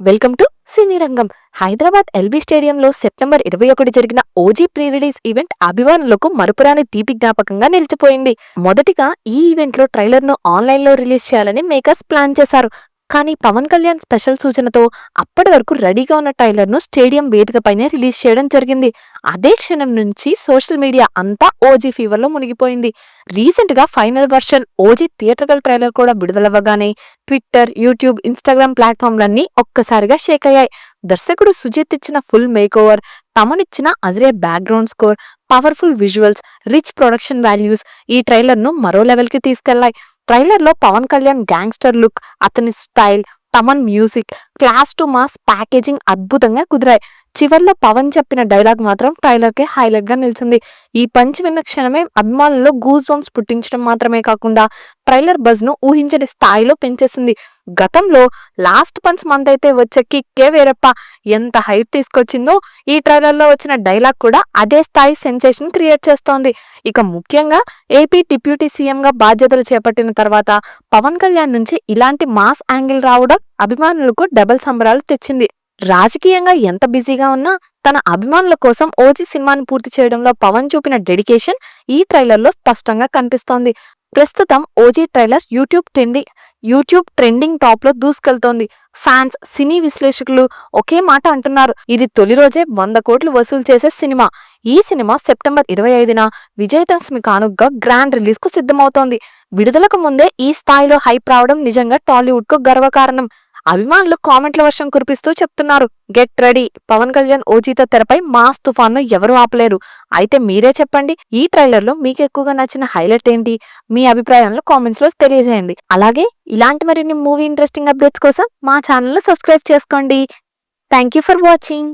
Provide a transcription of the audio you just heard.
Welcome to సినీ రంగం. Hyderabad LB స్టేడియంలో September 21 జరిగిన ఓజీ ప్రీ రిలీజ్ ఈవెంట్ అభిమానులకు మరుపురాని తీపి జ్ఞాపకంగా నిలిచిపోయింది. మొదటిగా ఈ ఈవెంట్ లో ట్రైలర్ ను ఆన్లైన్ లో రిలీజ్ చేయాలని మేకర్స్ ప్లాన్ చేశారు. కానీ పవన్ కళ్యాణ్ స్పెషల్ సూచనతో అప్పటి వరకు రెడీగా ఉన్న ట్రైలర్ ను స్టేడియం వేదికపైనే రిలీజ్ చేయడం జరిగింది. అదే క్షణం నుంచి సోషల్ మీడియా అంతా ఓజీ ఫీవర్ లో మునిగిపోయింది. రీసెంట్ గా final version OG theatrical trailer కూడా విడుదలవ్వగానే ట్విట్టర్, యూట్యూబ్, ఇన్స్టాగ్రామ్ ప్లాట్ఫామ్లన్నీ ఒక్కసారిగా షేక్ అయ్యాయి. దర్శకుడు సుజిత్ ఇచ్చిన ఫుల్ మేక్ ఓవర్, తమనిచ్చిన అదిరే background score, powerful visuals, rich production values ఈ ట్రైలర్ ను మరో లెవెల్ కి తీసుకెళ్లాయి. ట్రైలర్ లో పవన్ కళ్యాణ్ గ్యాంగ్స్టర్ లుక్, అతని style, Thaman music, class to mass packaging అద్భుతంగా కుదిరాయి. చివర్లో పవన్ చెప్పిన డైలాగ్ మాత్రం ట్రైలర్ కి హైలైట్ గా నిలిచింది. ఈ పంచ్ విన్న క్షణమే అభిమానుల్లో గూస్ బంప్స్ పుట్టించడం మాత్రమే కాకుండా ట్రైలర్ బజ్ ను ఊహించని స్థాయిలో పెంచేసింది. గతంలో లాస్ట్ పంచ్ మంత్ అయితే వచ్చే కిక్కే వేరప్ప ఎంత హైప్ తీసుకొచ్చిందో ఈ ట్రైలర్ లో వచ్చిన డైలాగ్ కూడా అదే స్థాయి సెన్సేషన్ క్రియేట్ చేస్తోంది. ఇక ముఖ్యంగా ఏపీ డిప్యూటీ సీఎం గా బాధ్యతలు చేపట్టిన తర్వాత పవన్ కళ్యాణ్ నుంచి ఇలాంటి మాస్ యాంగిల్ రావడం అభిమానులకు డబుల్ సంబరాలు తెచ్చింది. రాజకీయంగా ఎంత బిజీగా ఉన్నా తన అభిమానుల కోసం ఓజీ సినిమాను పూర్తి చేయడంలో పవన్ చూపిన డెడికేషన్ ఈ ట్రైలర్ లో స్పష్టంగా కనిపిస్తోంది. ప్రస్తుతం OG trailer YouTube trending top లో దూసుకెళ్తోంది. ఫ్యాన్స్, సినీ విశ్లేషకులు ఒకే మాట అంటున్నారు, ఇది తొలి రోజే 100 కోట్లు వసూలు చేసే సినిమా. ఈ సినిమా సెప్టెంబర్ 25న విజయదశమి కానుకగా గ్రాండ్ రిలీజ్ కు సిద్ధమవుతోంది. విడుదలకు ముందే ఈ స్థాయిలో హైప్ రావడం నిజంగా టాలీవుడ్ కు గర్వకారణం. అభిమానులు కామెంట్ల వర్షం కురిపిస్తూ చెప్తున్నారు, గెట్ రెడీ, పవన్ కళ్యాణ్ ఓజీతో తెరపై మాస్ తుఫాన్ను ఎవరూ ఆపలేరు. అయితే మీరే చెప్పండి, ఈ ట్రైలర్ లో మీకు ఎక్కువగా నచ్చిన హైలైట్ ఏంటి? మీ అభిప్రాయాలను కామెంట్స్ లో తెలియజేయండి. అలాగే ఇలాంటి మరిన్ని మూవీ ఇంట్రెస్టింగ్ అప్డేట్స్ కోసం మా ఛానల్ ను సబ్స్క్రైబ్ చేసుకోండి. Thank you for watching.